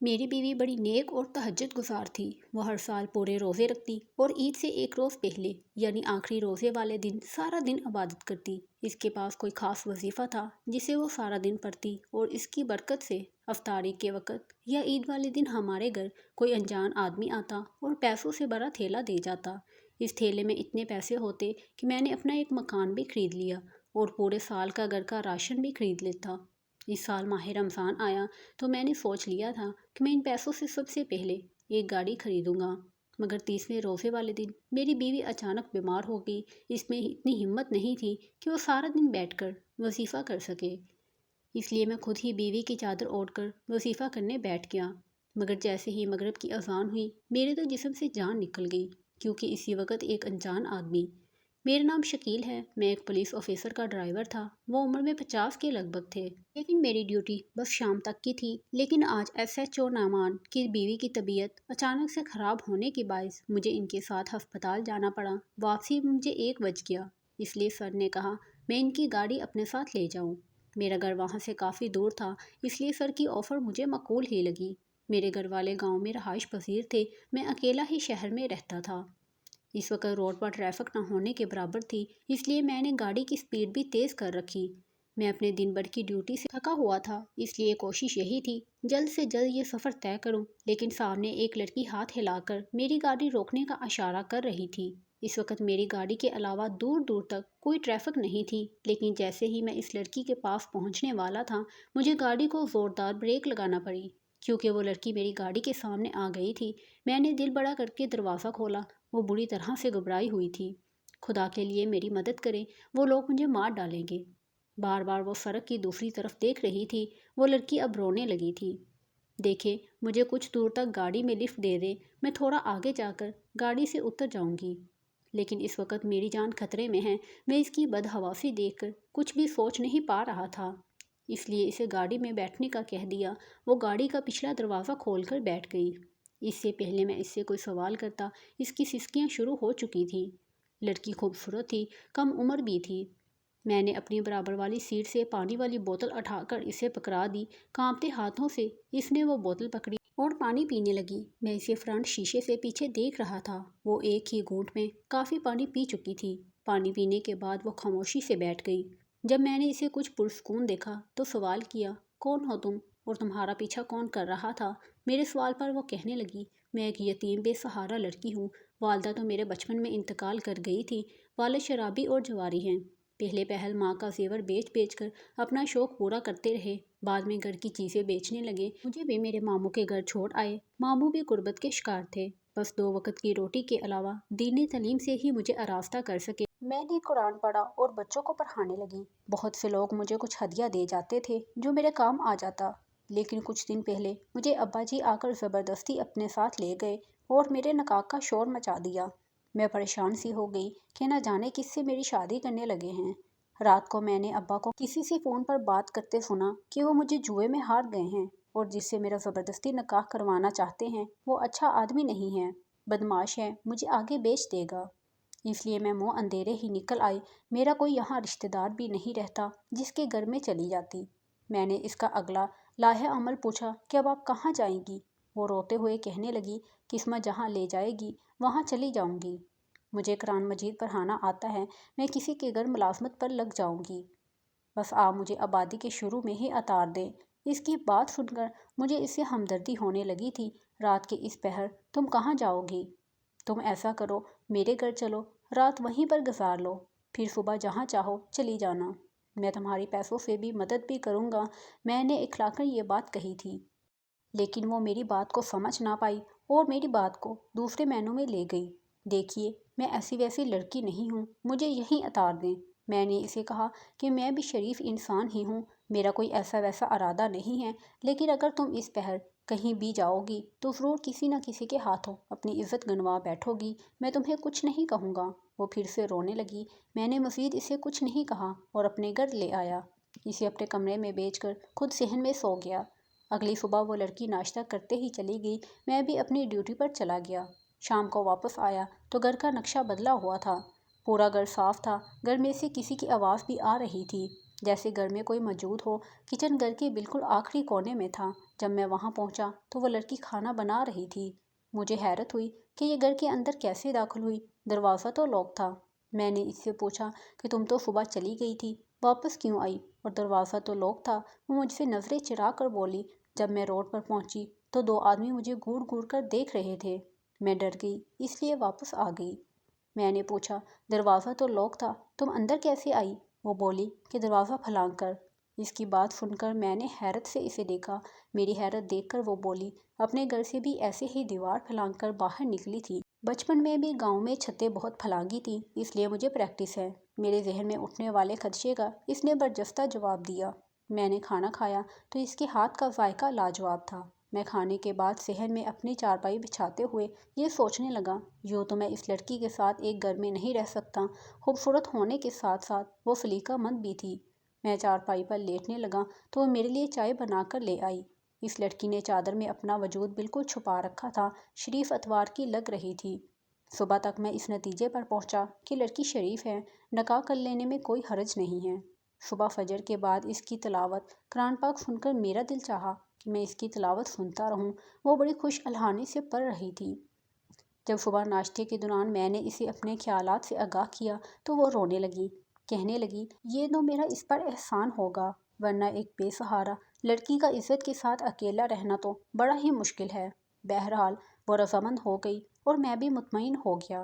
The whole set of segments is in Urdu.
میری بیوی بڑی نیک اور تہجد گزار تھی۔ وہ ہر سال پورے روزے رکھتی اور عید سے ایک روز پہلے یعنی آخری روزے والے دن سارا دن عبادت کرتی۔ اس کے پاس کوئی خاص وظیفہ تھا جسے وہ سارا دن پڑھتی اور اس کی برکت سے افطاری کے وقت یا عید والے دن ہمارے گھر کوئی انجان آدمی آتا اور پیسوں سے بھرا تھیلا دے جاتا۔ اس تھیلے میں اتنے پیسے ہوتے کہ میں نے اپنا ایک مکان بھی خرید لیا اور پورے سال کا گھر کا راشن بھی خرید لیتا۔ اس سال ماہ رمضان آیا تو میں نے سوچ لیا تھا کہ میں ان پیسوں سے سب سے پہلے ایک گاڑی خریدوں گا، مگر 30ویں روزے والے دن میری بیوی اچانک بیمار ہو گئی۔ اس میں اتنی ہمت نہیں تھی کہ وہ سارا دن بیٹھ کر وظیفہ کر سکے، اس لیے میں خود ہی بیوی کی چادر اوڑھ کر وظیفہ کرنے بیٹھ گیا۔ مگر جیسے ہی مغرب کی اذان ہوئی میرے تو جسم سے جان نکل گئی، کیونکہ اسی وقت ایک انجان آدمی، میرا نام شکیل ہے، میں ایک پولیس آفیسر کا ڈرائیور تھا، وہ عمر میں 50 کے لگ بھگ تھے، لیکن میری ڈیوٹی بس شام تک کی تھی۔ لیکن آج ایس ایچ او نعمان کی بیوی کی طبیعت اچانک سے خراب ہونے کے باعث مجھے ان کے ساتھ ہسپتال جانا پڑا۔ واپسی میں مجھے 1 بج گیا، اس لیے سر نے کہا میں ان کی گاڑی اپنے ساتھ لے جاؤں۔ میرا گھر وہاں سے کافی دور تھا، اس لیے سر کی آفر مجھے معقول ہی لگی۔ میرے گھر والے گاؤں میں رہائش پذیر تھے، میں اکیلا ہی شہر میں رہتا تھا۔ اس وقت روڈ پر ٹریفک نہ ہونے کے برابر تھی، اس لیے میں نے گاڑی کی سپیڈ بھی تیز کر رکھی۔ میں اپنے دن بھر کی ڈیوٹی سے تھکا ہوا تھا، اس لیے کوشش یہی تھی جلد سے جلد یہ سفر طے کروں، لیکن سامنے ایک لڑکی ہاتھ ہلا کر میری گاڑی روکنے کا اشارہ کر رہی تھی۔ اس وقت میری گاڑی کے علاوہ دور دور تک کوئی ٹریفک نہیں تھی، لیکن جیسے ہی میں اس لڑکی کے پاس پہنچنے والا تھا مجھے گاڑی کو زوردار بریک لگانا پڑی، کیونکہ وہ لڑکی میری گاڑی کے سامنے آ گئی تھی۔ میں نے دل بڑا کر کے دروازہ کھولا، وہ بری طرح سے گھبرائی ہوئی تھی۔ خدا کے لیے میری مدد کریں، وہ لوگ مجھے مار ڈالیں گے۔ بار بار وہ سڑک کی دوسری طرف دیکھ رہی تھی۔ وہ لڑکی اب رونے لگی تھی۔ دیکھیں، مجھے کچھ دور تک گاڑی میں لفٹ دے دیں، میں تھوڑا آگے جا کر گاڑی سے اتر جاؤں گی، لیکن اس وقت میری جان خطرے میں ہے۔ میں اس کی بدحواسی دیکھ کر کچھ بھی سوچ نہیں پا رہا تھا، اس لیے اسے گاڑی میں بیٹھنے کا کہہ دیا۔ وہ گاڑی کا پچھلا دروازہ کھول کر بیٹھ گئی۔ اس سے پہلے میں اس سے کوئی سوال کرتا اس کی سسکیاں شروع ہو چکی تھیں۔ لڑکی خوبصورت تھی، کم عمر بھی تھی۔ میں نے اپنی برابر والی سیٹ سے پانی والی بوتل اٹھا کر اسے پکڑا دی۔ کانپتے ہاتھوں سے اس نے وہ بوتل پکڑی اور پانی پینے لگی۔ میں اسے فرنٹ شیشے سے پیچھے دیکھ رہا تھا، وہ ایک ہی گھونٹ میں کافی پانی پی چکی تھی۔ پانی پینے کے بعد وہ خاموشی سے بیٹھ گئی۔ جب میں نے اسے کچھ پرسکون دیکھا تو سوال کیا، کون ہو تم اور تمہارا پیچھا کون کر رہا تھا؟ میرے سوال پر وہ کہنے لگی، میں ایک یتیم بے سہارا لڑکی ہوں، والدہ تو میرے بچپن میں انتقال کر گئی تھی، والد شرابی اور جواری ہیں۔ پہلے پہل ماں کا زیور بیچ بیچ کر اپنا شوق پورا کرتے رہے، بعد میں گھر کی چیزیں بیچنے لگے۔ مجھے بھی میرے ماموں کے گھر چھوڑ آئے، ماموں بھی غربت کے شکار تھے، بس 2 وقت کی روٹی کے علاوہ دینی تعلیم سے ہی مجھے آراستہ کر سکے۔ میں نے قرآن پڑھا اور بچوں کو پڑھانے لگی۔ بہت سے لوگ مجھے کچھ ہدیہ دے جاتے تھے جو میرے کام آ جاتا، لیکن کچھ دن پہلے مجھے ابا جی آ کر زبردستی اپنے ساتھ لے گئے اور میرے نکاح کا شور مچا دیا۔ میں پریشان سی ہو گئی کہ نہ جانے کس سے میری شادی کرنے لگے ہیں۔ رات کو میں نے ابا کو کسی سے فون پر بات کرتے سنا کہ وہ مجھے جوئے میں ہار گئے ہیں اور جس سے میرا زبردستی نکاح کروانا چاہتے ہیں وہ اچھا آدمی نہیں ہے، بدمعاش ہے، مجھے آگے بیچ دے گا۔ اس لیے میں منہ اندھیرے ہی نکل آئی۔ میرا کوئی یہاں رشتہ دار بھی نہیں رہتا جس کے گھر میں چلی جاتی۔ میں نے اس کا اگلا لائحہ عمل پوچھا کہ اب آپ کہاں جائیں گی؟ وہ روتے ہوئے کہنے لگی، قسمت جہاں لے جائے گی وہاں چلی جاؤں گی۔ مجھے قرآن مجید پڑھانا آتا ہے، میں کسی کے گھر ملازمت پر لگ جاؤں گی، بس آپ مجھے آبادی کے شروع میں ہی اتار دیں۔ اس کی بات سن کر مجھے اس سے ہمدردی ہونے لگی تھی۔ رات کے اس پہر تم کہاں جاؤ گی؟ تم ایسا کرو، میرے گھر چلو، رات وہیں پر گزار لو، پھر صبح جہاں چاہو چلی جانا، میں تمہاری پیسوں سے بھی مدد بھی کروں گا۔ میں نے اکھلا کر یہ بات کہی تھی، لیکن وہ میری بات کو سمجھ نہ پائی اور میری بات کو دوسرے معنوں میں لے گئی۔ دیکھیے، میں ایسی ویسی لڑکی نہیں ہوں، مجھے یہیں اتار دیں۔ میں نے اسے کہا کہ میں بھی شریف انسان ہی ہوں، میرا کوئی ایسا ویسا ارادہ نہیں ہے، لیکن اگر تم اس پہر کہیں بھی جاؤ گی تو ضرور کسی نہ کسی کے ہاتھوں اپنی عزت گنوا بیٹھو گی، میں تمہیں کچھ نہیں کہوں گا۔ وہ پھر سے رونے لگی۔ میں نے مزید اسے کچھ نہیں کہا اور اپنے گھر لے آیا، اسے اپنے کمرے میں بیچ کر خود صحن میں سو گیا۔ اگلی صبح وہ لڑکی ناشتہ کرتے ہی چلی گئی، میں بھی اپنی ڈیوٹی پر چلا گیا۔ شام کو واپس آیا تو گھر کا نقشہ بدلا ہوا تھا، پورا گھر صاف تھا، گھر میں سے کسی کی آواز بھی آ رہی تھی۔ جیسے گھر میں کوئی موجود ہو۔ کچن گھر کے بالکل آخری کونے میں تھا۔ جب میں وہاں پہنچا تو وہ لڑکی کھانا بنا رہی تھی۔ مجھے حیرت ہوئی کہ یہ گھر کے اندر کیسے داخل ہوئی، دروازہ تو لاک تھا۔ میں نے اس سے پوچھا کہ تم تو صبح چلی گئی تھی، واپس کیوں آئی اور دروازہ تو لاک تھا؟ وہ مجھ سے نظریں چرا کر بولی، جب میں روڈ پر پہنچی تو 2 آدمی مجھے گھور گھور کر دیکھ رہے تھے، میں ڈر گئی اس لیے واپس آ گئی۔ میں نے پوچھا، دروازہ تو لاک تھا، تم اندر کیسے آئی؟ وہ بولی کہ دروازہ پھلانگ کر۔ اس کی بات سن کر میں نے حیرت سے اسے دیکھا۔ میری حیرت دیکھ کر وہ بولی، اپنے گھر سے بھی ایسے ہی دیوار پھلانگ کر باہر نکلی تھی۔ بچپن میں بھی گاؤں میں چھتیں بہت پھلانگی تھیں، اس لیے مجھے پریکٹس ہے۔ میرے ذہن میں اٹھنے والے خدشے کا اس نے برجستہ جواب دیا۔ میں نے کھانا کھایا تو اس کے ہاتھ کا ذائقہ لاجواب تھا۔ میں کھانے کے بعد صحن میں اپنی چارپائی بچھاتے ہوئے یہ سوچنے لگا، یوں تو میں اس لڑکی کے ساتھ ایک گھر میں نہیں رہ سکتا۔ خوبصورت ہونے کے ساتھ ساتھ وہ سلیقہ مند بھی تھی۔ میں چارپائی پر لیٹنے لگا تو وہ میرے لیے چائے بنا کر لے آئی۔ اس لڑکی نے چادر میں اپنا وجود بالکل چھپا رکھا تھا، شریف اتوار کی لگ رہی تھی۔ صبح تک میں اس نتیجے پر پہنچا کہ لڑکی شریف ہے، نکاح کر لینے میں کوئی حرج نہیں ہے۔ صبح فجر کے بعد اس کی تلاوت قرآن پاک سن کر میرا دل چاہا کہ میں اس کی تلاوت سنتا رہوں۔ وہ بڑی خوش الحانی سے پڑھ رہی تھی۔ جب صبح ناشتے کے دوران میں نے اسے اپنے خیالات سے آگاہ کیا تو وہ رونے لگی، کہنے لگی، یہ تو میرا اس پر احسان ہوگا، ورنہ ایک بے سہارا لڑکی کا عزت کے ساتھ اکیلا رہنا تو بڑا ہی مشکل ہے۔ بہرحال وہ رضامند ہو گئی اور میں بھی مطمئن ہو گیا،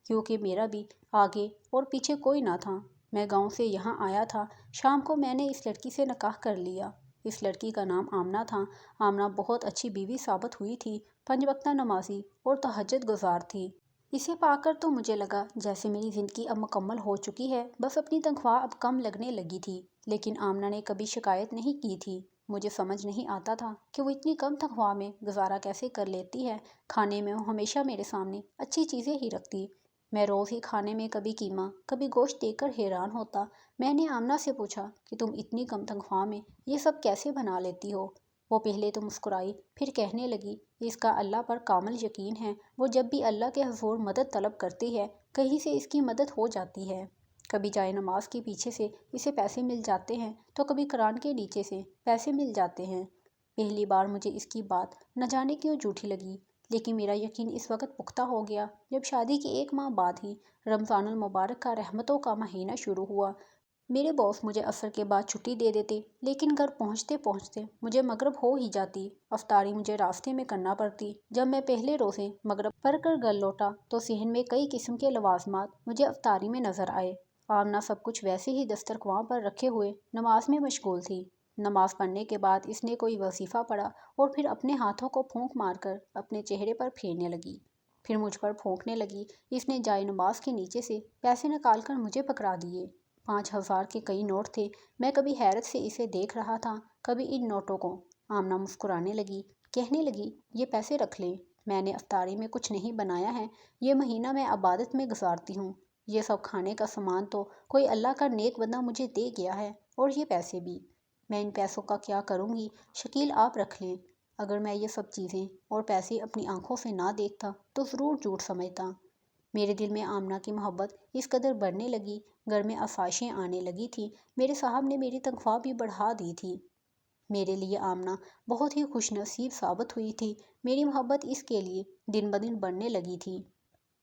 کیونکہ میرا بھی آگے اور پیچھے کوئی نہ تھا۔ میں گاؤں سے یہاں آیا تھا۔ شام کو میں نے اس لڑکی سے نکاح کر لیا۔ اس لڑکی کا نام آمنہ تھا۔ آمنہ بہت اچھی بیوی ثابت ہوئی تھی، 5 وقتہ نمازی اور تہجد گزار تھی۔ اسے پا کر تو مجھے لگا جیسے میری زندگی اب مکمل ہو چکی ہے، بس اپنی تنخواہ اب کم لگنے لگی تھی۔ لیکن آمنہ نے کبھی شکایت نہیں کی تھی۔ مجھے سمجھ نہیں آتا تھا کہ وہ اتنی کم تنخواہ میں گزارا کیسے کر لیتی ہے۔ کھانے میں وہ ہمیشہ میرے سامنے اچھی چیزیں ہی رکھتی۔ میں روز ہی کھانے میں کبھی قیمہ کبھی گوشت دیکھ کر حیران ہوتا۔ میں نے آمنہ سے پوچھا کہ تم اتنی کم تنخواہ میں یہ سب کیسے بنا لیتی ہو؟ وہ پہلے تو مسکرائی، پھر کہنے لگی، اس کا اللہ پر کامل یقین ہے۔ وہ جب بھی اللہ کے حضور مدد طلب کرتی ہے، کہیں سے اس کی مدد ہو جاتی ہے۔ کبھی جائے نماز کے پیچھے سے اسے پیسے مل جاتے ہیں تو کبھی قرآن کے نیچے سے پیسے مل جاتے ہیں۔ پہلی بار مجھے اس کی بات نہ جانے کیوں جھوٹی لگی، لیکن میرا یقین اس وقت پختہ ہو گیا جب شادی کے 1 ماہ بعد ہی رمضان المبارک کا رحمتوں کا مہینہ شروع ہوا۔ میرے باس مجھے عصر کے بعد چھٹی دے دیتے، لیکن گھر پہنچتے پہنچتے مجھے مغرب ہو ہی جاتی۔ افطاری مجھے راستے میں کرنا پڑتی۔ جب میں پہلے روزے مغرب پڑھ کر گھر لوٹا تو صحن میں کئی قسم کے لوازمات مجھے افطاری میں نظر آئے۔ آمنہ سب کچھ ویسے ہی دسترخواں پر رکھے ہوئے نماز میں مشغول تھی۔ نماز پڑھنے کے بعد اس نے کوئی وظیفہ پڑھا اور پھر اپنے ہاتھوں کو پھونک مار کر اپنے چہرے پر پھیرنے لگی، پھر مجھ پر پھونکنے لگی۔ اس نے جائے نماز کے نیچے سے پیسے نکال کر مجھے پکڑا دیے۔ 5000 کے کئی نوٹ تھے۔ میں کبھی حیرت سے اسے دیکھ رہا تھا، کبھی ان نوٹوں کو۔ آمنہ مسکرانے لگی، کہنے لگی، یہ پیسے رکھ لیں، میں نے افطاری میں کچھ نہیں بنایا ہے، یہ مہینہ میں عبادت میں گزارتی ہوں۔ یہ سب کھانے کا سامان تو کوئی اللہ کا نیک بندہ مجھے دے گیا ہے، اور یہ پیسے بھی۔ میں ان پیسوں کا کیا کروں گی؟ شکیل آپ رکھ لیں۔ اگر میں یہ سب چیزیں اور پیسے اپنی آنکھوں سے نہ دیکھتا تو ضرور جھوٹ سمجھتا۔ میرے دل میں آمنہ کی محبت اس قدر بڑھنے لگی، گھر میں آسائشیں آنے لگی تھیں۔ میرے صاحب نے میری تنخواہ بھی بڑھا دی تھی۔ میرے لیے آمنہ بہت ہی خوش نصیب ثابت ہوئی تھی۔ میری محبت اس کے لیے دن بدن بڑھنے لگی تھی۔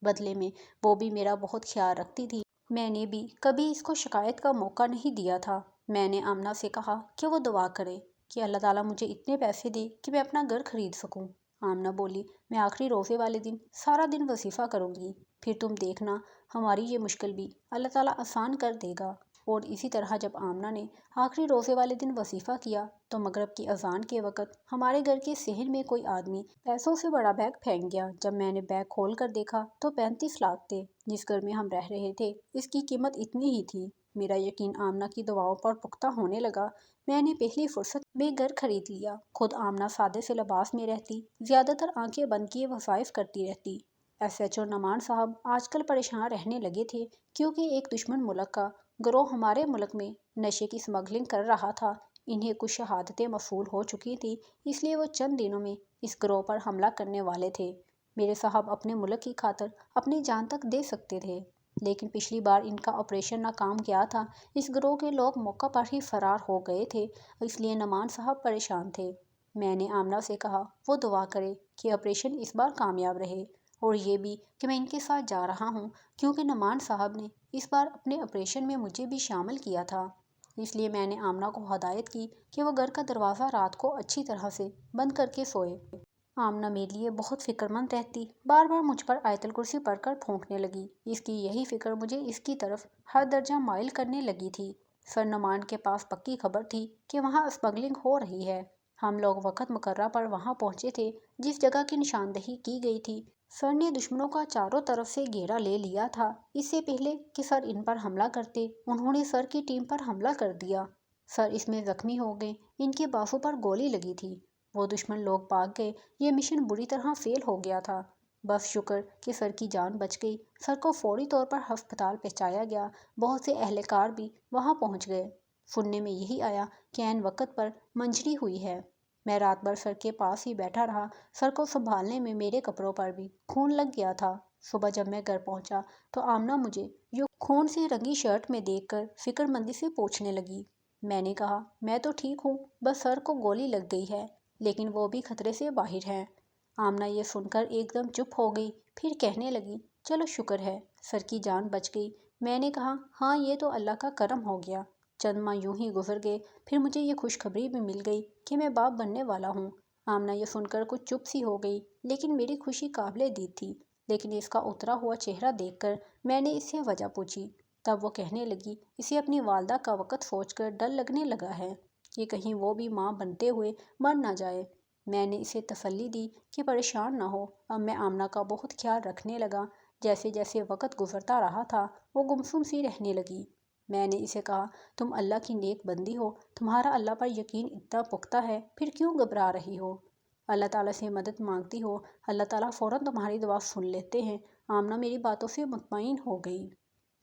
بدلے میں وہ بھی میرا بہت خیال رکھتی تھی۔ میں نے بھی کبھی اس کو شکایت کا موقع نہیں دیا تھا۔ میں نے آمنہ سے کہا کہ وہ دعا کرے کہ اللہ تعالیٰ مجھے اتنے پیسے دے کہ میں اپنا گھر خرید سکوں۔ آمنہ بولی، میں آخری روزے والے دن سارا دن وظیفہ کروں گی، پھر تم دیکھنا ہماری یہ مشکل بھی اللہ تعالیٰ آسان کر دے گا۔ اور اسی طرح جب آمنہ نے آخری روزے والے دن وظیفہ کیا تو مغرب کی اذان کے وقت ہمارے گھر کے صحن میں کوئی آدمی پیسوں سے بڑا بیگ پھینک گیا۔ جب میں نے بیگ کھول کر دیکھا تو 35 لاکھ تھے۔ جس گھر میں ہم رہ رہے تھے اس کی قیمت اتنی ہی تھی۔ میرا یقین آمنہ کی دعاؤں پر پختہ ہونے لگا۔ میں نے پہلی فرصت میں گھر خرید لیا۔ خود آمنہ سادے سے لباس میں رہتی، زیادہ تر آنکھیں بند کیے وظائف کرتی رہتی۔ SHO نعمان صاحب آج کل پریشان رہنے لگے تھے، کیونکہ ایک دشمن ملک کا گروہ ہمارے ملک میں نشے کی اسمگلنگ کر رہا تھا۔ انہیں کچھ شہادتیں موصول ہو چکی تھیں، اس لیے وہ چند دنوں میں اس گروہ پر حملہ کرنے والے تھے۔ میرے صاحب اپنے ملک کی خاطر اپنی جان تک دے سکتے تھے۔ لیکن پچھلی بار ان کا آپریشن ناکام گیا تھا۔ اس گروہ کے لوگ موقع پر ہی فرار ہو گئے تھے، اس لیے نعمان صاحب پریشان تھے۔ میں نے آمنہ سے کہا وہ دعا کرے کہ آپریشن اس بار کامیاب رہے، اور یہ بھی کہ میں ان کے ساتھ جا رہا ہوں کیونکہ نعمان صاحب نے اس بار اپنے آپریشن میں مجھے بھی شامل کیا تھا۔ اس لیے میں نے آمنہ کو ہدایت کی کہ وہ گھر کا دروازہ رات کو اچھی طرح سے بند کر کے سوئے۔ آمنہ میرے لیے بہت فکر مند رہتی، بار بار مجھ پر آیت الکرسی پڑھ کر پھونکنے لگی۔ اس کی یہی فکر مجھے اس کی طرف ہر درجہ مائل کرنے لگی تھی۔ سر نعمان کے پاس پکی خبر تھی کہ وہاں اسمگلنگ ہو رہی ہے۔ ہم لوگ وقت مقررہ پر وہاں پہنچے تھے جس جگہ کی نشاندہی کی گئی تھی۔ سر نے دشمنوں کا چاروں طرف سے گھیرا لے لیا تھا۔ اس سے پہلے کہ سر ان پر حملہ کرتے، انہوں نے سر کی ٹیم پر حملہ کر دیا۔ سر اس میں زخمی ہو گئے، ان کے بازو پر گولی لگی تھی۔ وہ دشمن لوگ بھاگ گئے، یہ مشن بری طرح فیل ہو گیا تھا۔ بس شکر کہ سر کی جان بچ گئی۔ سر کو فوری طور پر ہسپتال پہنچایا گیا، بہت سے اہلکار بھی وہاں پہنچ گئے۔ سننے میں یہی آیا کہ عین وقت پر منجری ہوئی ہے۔ میں رات بھر سر کے پاس ہی بیٹھا رہا۔ سر کو سنبھالنے میں میرے کپڑوں پر بھی خون لگ گیا تھا۔ صبح جب میں گھر پہنچا تو آمنہ مجھے یوں خون سے رنگی شرٹ میں دیکھ کر فکر مندی سے پوچھنے لگی۔ میں نے کہا میں تو ٹھیک ہوں، بس سر کو گولی لگ گئی ہے، لیکن وہ بھی خطرے سے باہر ہیں۔ آمنہ یہ سن کر ایک دم چپ ہو گئی، پھر کہنے لگی چلو شکر ہے سر کی جان بچ گئی۔ میں نے کہا ہاں یہ تو اللہ کا کرم ہو گیا۔ چند ماہ یوں ہی گزر گئے، پھر مجھے یہ خوشخبری بھی مل گئی کہ میں باپ بننے والا ہوں۔ آمنہ یہ سن کر کچھ چپ سی ہو گئی، لیکن میری خوشی قابل دید تھی۔ لیکن اس کا اترا ہوا چہرہ دیکھ کر میں نے اس سے وجہ پوچھی، تب وہ کہنے لگی اسے اپنی والدہ کا وقت سوچ کر ڈر لگنے لگا ہے کہ کہیں وہ بھی ماں بنتے ہوئے مر نہ جائے۔ میں نے اسے تسلی دی کہ پریشان نہ ہو۔ اب میں آمنہ کا بہت خیال رکھنے لگا۔ جیسے جیسے وقت گزرتا رہا تھا وہ گمسم سی رہنے لگی۔ میں نے اسے کہا تم اللہ کی نیک بندی ہو، تمہارا اللہ پر یقین اتنا پختہ ہے، پھر کیوں گھبرا رہی ہو؟ اللہ تعالیٰ سے مدد مانگتی ہو، اللہ تعالیٰ فوراً تمہاری دعا سن لیتے ہیں۔ آمنہ میری باتوں سے مطمئن ہو گئی۔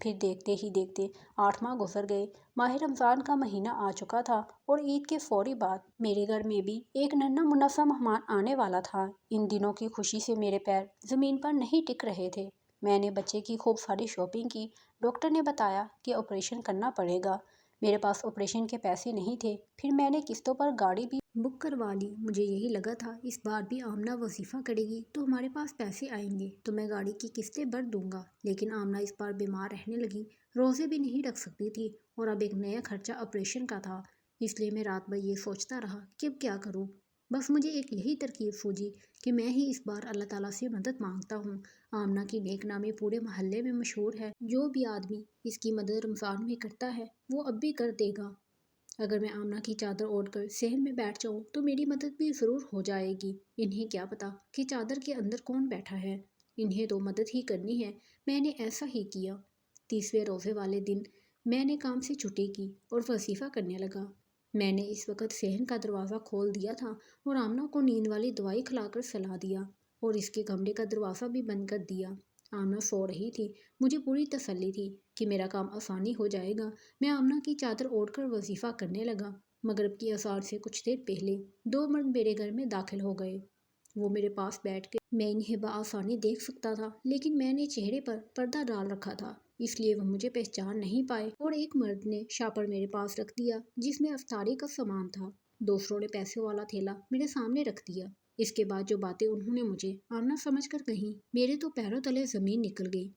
پھر دیکھتے ہی دیکھتے 8 ماہ گزر گئے۔ ماہ رمضان کا مہینہ آ چکا تھا اور عید کے فوری بعد میرے گھر میں بھی ایک ننھا منھا سا مہمان آنے والا تھا۔ ان دنوں کی خوشی سے میرے پیر زمین پر نہیں ٹک رہے تھے۔ میں نے بچے کی خوب ساری شاپنگ کی۔ ڈاکٹر نے بتایا کہ آپریشن کرنا پڑے گا۔ میرے پاس آپریشن کے پیسے نہیں تھے، پھر میں نے قسطوں پر گاڑی بھی بک کروا لی۔ مجھے یہی لگا تھا اس بار بھی آمنہ وظیفہ کرے گی تو ہمارے پاس پیسے آئیں گے تو میں گاڑی کی قسطیں بھر دوں گا۔ لیکن آمنہ اس بار بیمار رہنے لگی، روزے بھی نہیں رکھ سکتی تھی، اور اب ایک نیا خرچہ آپریشن کا تھا۔ اس لیے میں رات بھر یہ سوچتا رہا کہ اب کیا کروں۔ بس مجھے ایک یہی ترکیب سوجی کہ میں ہی اس بار اللہ تعالیٰ سے مدد مانگتا ہوں۔ آمنہ کی نیک نامی پورے محلے میں مشہور ہے، جو بھی آدمی اس کی مدد رمضان میں کرتا ہے وہ اب بھی کر دے گا۔ اگر میں آمنہ کی چادر اوڑھ کر صحن میں بیٹھ جاؤں تو میری مدد بھی ضرور ہو جائے گی۔ انہیں کیا پتا کہ چادر کے اندر کون بیٹھا ہے، انہیں تو مدد ہی کرنی ہے۔ میں نے ایسا ہی کیا۔ 30ویں روزے والے دن میں نے کام سے چھٹی کی اور وظیفہ کرنے لگا۔ میں نے اس وقت صحن کا دروازہ کھول دیا تھا اور آمنہ کو نیند والی دوائی کھلا کر سلا دیا، اور اس کے کمرے کا دروازہ بھی بند کر دیا۔ آمنہ سو رہی تھی، مجھے پوری تسلی تھی کہ میرا کام آسانی ہو جائے گا۔ میں آمنہ کی چادر اوڑھ کر وظیفہ کرنے لگا۔ مغرب کی اذان سے کچھ دیر پہلے 2 مرد میرے گھر میں داخل ہو گئے۔ وہ میرے پاس بیٹھ کے میں انہیں بآسانی دیکھ سکتا تھا، لیکن میں نے چہرے پر پردہ ڈال رکھا تھا، اس لیے وہ مجھے پہچان نہیں پائے۔ اور ایک مرد نے شاپر میرے پاس رکھ دیا جس میں افطاری کا سامان تھا۔ دوسروں نے پیسے والا تھیلا میرے سامنے رکھ دیا۔ اس کے بعد جو باتیں انہوں نے مجھے آمنہ سمجھ کر کہیں، میرے تو پیروں تلے زمین نکل گئی۔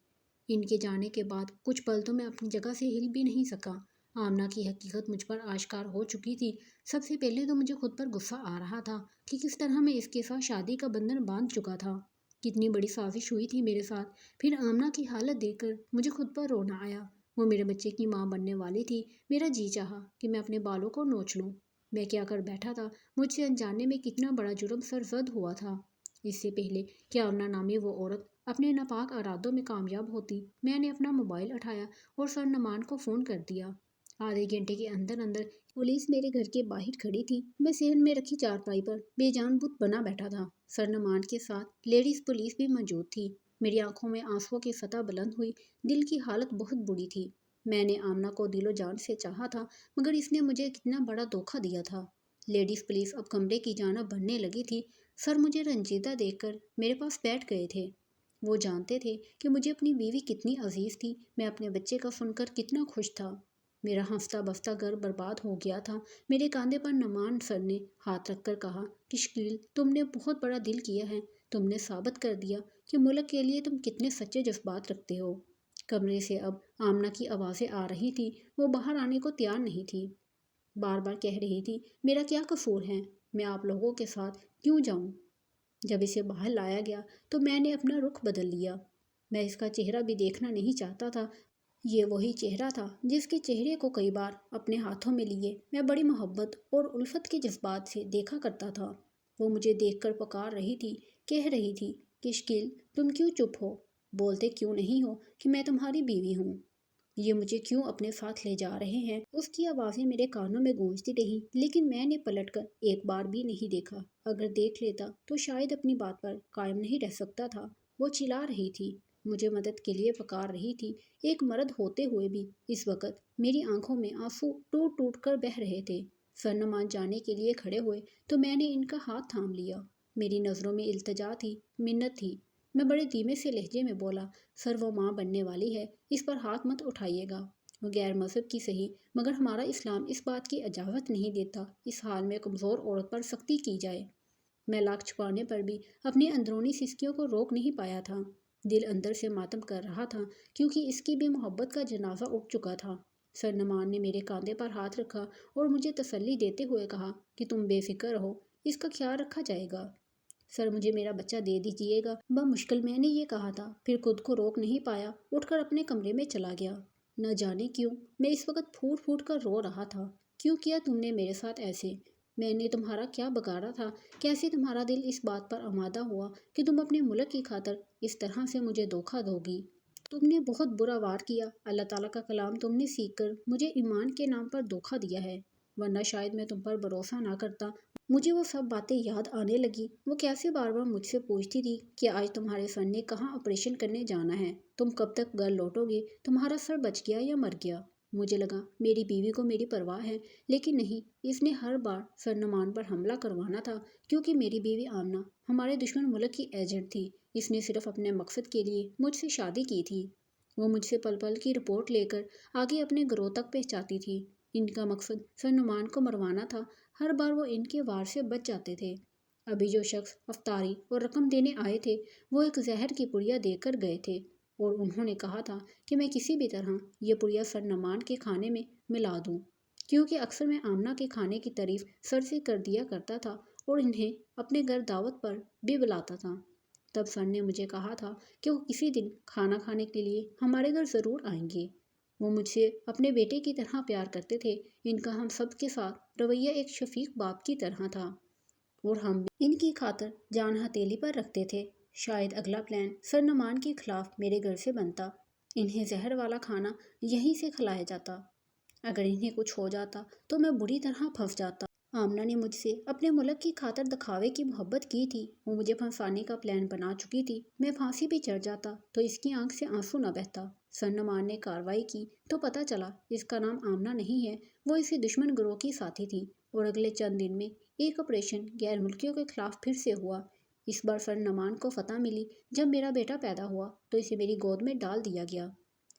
ان کے جانے کے بعد کچھ پل تو میں اپنی جگہ سے ہل بھی نہیں سکا۔ آمنہ کی حقیقت مجھ پر آشکار ہو چکی تھی۔ سب سے پہلے تو مجھے خود پر غصہ آ رہا تھا کہ کس طرح میں اس کے ساتھ شادی کا بندھن باندھ چکا تھا، کتنی بڑی سازش ہوئی تھی میرے ساتھ۔ پھر آمنہ کی حالت دیکھ کر مجھے خود پر رونا آیا۔ وہ میرے بچے کی ماں بننے والی تھی۔ میرا جی چاہا کہ میں اپنے بالوں کو نوچ لوں۔ میں کیا کر بیٹھا تھا، مجھ سے انجانے میں کتنا بڑا جرم سرزد ہوا تھا۔ اس سے پہلے کہ آمنہ نامی وہ عورت اپنے ناپاک ارادوں میں کامیاب ہوتی، میں نے اپنا موبائل اٹھایا اور سر نعمان کو فون کر دیا۔ آدھے گھنٹے کے اندر اندر پولیس میرے گھر کے باہر کھڑی تھی۔ میں صحن میں رکھی چارپائی پر بے جان بت بنا بیٹھا تھا۔ سر نعمان کے ساتھ لیڈیز پولیس بھی موجود تھی۔ میری آنکھوں میں آنسوؤں کی سطح بلند ہوئی، دل کی حالت بہت بری تھی۔ میں نے آمنہ کو دل و جان سے چاہا تھا، مگر اس نے مجھے کتنا بڑا دھوکہ دیا تھا۔ لیڈیز پولیس اب کمرے کی جانب بڑھنے لگی تھی۔ سر مجھے رنجیدہ دیکھ کر میرے پاس بیٹھ گئے تھے۔ وہ جانتے تھے کہ مجھے اپنی بیوی کتنی عزیز تھی، میں اپنے بچے کا سن کر کتنا خوش تھا۔ میرا ہنستا بستا گھر برباد ہو گیا تھا۔ میرے کاندھے پر نعمان سر نے ہاتھ رکھ کر کہا کہ شکیل، تم نے بہت بڑا دل کیا ہے، تم نے ثابت کر دیا کہ ملک کے لیے تم کتنے سچے جذبات رکھتے ہو۔ کمرے سے اب آمنہ کی آوازیں آ رہی تھی، وہ باہر آنے کو تیار نہیں تھی، بار بار کہہ رہی تھی میرا کیا قصور ہے، میں آپ لوگوں کے ساتھ کیوں جاؤں۔ جب اسے باہر لایا گیا تو میں نے اپنا رخ بدل لیا، میں اس کا چہرہ بھی دیکھنا نہیں چاہتا تھا۔ یہ وہی چہرہ تھا جس کے چہرے کو کئی بار اپنے ہاتھوں میں لیے میں بڑی محبت اور الفت کے جذبات سے دیکھا کرتا تھا۔ وہ مجھے دیکھ کر پکار رہی تھی، کہہ رہی تھی کہ شکیل، تم کیوں چپ ہو، بولتے کیوں نہیں ہو کہ میں تمہاری بیوی ہوں، یہ مجھے کیوں اپنے ساتھ لے جا رہے ہیں۔ اس کی آوازیں میرے کانوں میں گونجتی رہیں، لیکن میں نے پلٹ کر ایک بار بھی نہیں دیکھا۔ اگر دیکھ لیتا تو شاید اپنی بات پر قائم نہیں رہ سکتا تھا۔ وہ چلا رہی تھی، مجھے مدد کے لیے پکار رہی تھی، ایک مرد ہوتے ہوئے بھی اس وقت میری آنکھوں میں آنسو ٹوٹ ٹوٹ کر بہہ رہے تھے۔ سر نعمان جانے کے لیے کھڑے ہوئے تو میں نے ان کا ہاتھ تھام لیا۔ میری نظروں میں التجا تھی، منت تھی۔ میں بڑے دھیمے سے لہجے میں بولا، سر وہ ماں بننے والی ہے، اس پر ہاتھ مت اٹھائیے گا، وہ غیر مذہب کی صحیح مگر ہمارا اسلام اس بات کی اجازت نہیں دیتا اس حال میں کمزور عورت پر سختی کی جائے۔ میں لاکھ چھپانے پر بھی اپنی اندرونی سسکیوں کو روک نہیں پایا تھا۔ دل اندر سے ماتم کر رہا تھا کیونکہ اس کی بھی محبت کا جنازہ اٹھ چکا تھا۔ سر نعمان نے میرے کاندھے پر ہاتھ رکھا اور مجھے تسلی دیتے ہوئے کہا کہ تم بے فکر رہو، اس کا خیال رکھا جائے گا۔ سر مجھے میرا بچہ دے دیجیے گا، بمشکل میں نے یہ کہا تھا، پھر خود کو روک نہیں پایا، اٹھ کر اپنے کمرے میں چلا گیا۔ نہ جانے کیوں میں اس وقت پھوٹ پھوٹ کر رو رہا تھا۔ کیوں کیا تم نے میرے ساتھ ایسے؟ میں نے تمہارا کیا بگاڑا تھا؟ کیسے تمہارا دل اس بات پر آمادہ ہوا کہ تم اپنے ملک کی خاطر اس طرح سے مجھے دھوکہ دو گی؟ تم نے بہت برا وار کیا، اللہ تعالیٰ کا کلام تم نے سیکھ کر مجھے ایمان کے نام پر دھوکہ دیا ہے، ورنہ شاید میں تم پر بھروسہ نہ کرتا۔ مجھے وہ سب باتیں یاد آنے لگی، وہ کیسے بار بار مجھ سے پوچھتی تھی کہ آج تمہارے سر نے کہاں آپریشن کرنے جانا ہے، تم کب تک گھر لوٹو گے، تمہارا سر بچ گیا یا مر گیا۔ مجھے لگا میری بیوی کو میری پرواہ ہے، لیکن نہیں، اس نے ہر بار سر نعمان پر حملہ کروانا تھا، کیونکہ میری بیوی آمنہ ہمارے دشمن ملک کی ایجنٹ تھی، اس نے صرف اپنے مقصد کے لیے مجھ سے شادی کی تھی۔ وہ مجھ سے پل پل کی رپورٹ لے کر آگے اپنے گروہ تک پہنچاتی تھی۔ ان کا مقصد سر نعمان کو مروانا تھا، ہر بار وہ ان کے وار سے بچ جاتے تھے۔ ابھی جو شخص افطاری اور رقم دینے آئے تھے وہ ایک زہر کی پڑیا دے کر گئے تھے، اور انہوں نے کہا تھا کہ میں کسی بھی طرح یہ پڑیا سر نعمان کے کھانے میں ملا دوں، کیونکہ اکثر میں آمنہ کے کھانے کی تعریف سر سے کر دیا کرتا تھا اور انہیں اپنے گھر دعوت پر بھی بلاتا تھا۔ تب سر نے مجھے کہا تھا کہ وہ کسی دن کھانا کھانے کے لیے ہمارے گھر ضرور آئیں گے۔ وہ مجھ سے اپنے بیٹے کی طرح پیار کرتے تھے، ان کا ہم سب کے ساتھ رویہ ایک شفیق باپ کی طرح تھا، اور ہم بھی ان کی خاطر جان ہتھیلی پر رکھتے تھے۔ شاید اگلا پلان سر نعمان کے خلاف میرے گھر سے بنتا، انہیں زہر والا کھانا یہیں سے کھلایا جاتا۔ اگر انہیں کچھ ہو جاتا تو میں بری طرح پھنس جاتا۔ آمنہ نے مجھ سے اپنے ملک کی خاطر دکھاوے کی محبت کی تھی، وہ مجھے پھنسانے کا پلان بنا چکی تھی، میں پھانسی بھی چڑھ جاتا تو اس کی آنکھ سے آنسو نہ بہتا۔ سر نعمان نے کارروائی کی تو پتہ چلا اس کا نام آمنہ نہیں ہے، وہ اسی دشمن گروہ کی ساتھی تھی، اور اگلے چند دن میں ایک آپریشن غیر ملکیوں کے خلاف پھر سے ہوا۔ اس بار سر نعمان کو فتح ملی، جب میرا بیٹا پیدا ہوا تو اسے میری گود میں ڈال دیا گیا۔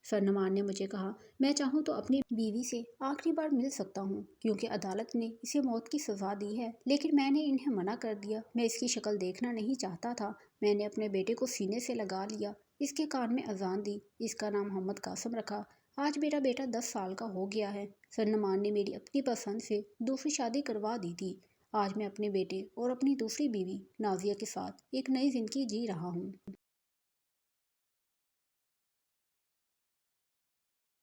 سر نعمان نے مجھے کہا میں چاہوں تو اپنی بیوی سے آخری بار مل سکتا ہوں، کیونکہ عدالت نے اسے موت کی سزا دی ہے، لیکن میں نے انہیں منع کر دیا، میں اس کی شکل دیکھنا نہیں چاہتا تھا۔ میں نے اپنے بیٹے کو سینے سے لگا لیا، اس کے کان میں اذان دی، اس کا نام محمد قاسم رکھا۔ آج میرا بیٹا 10 سال کا ہو گیا ہے۔ سر نعمان نے میری اپنی پسند سے دوسری شادی کروا دی تھی۔ آج میں اپنے بیٹے اور اپنی دوسری بیوی نازیہ کے ساتھ ایک نئی زندگی جی رہا ہوں۔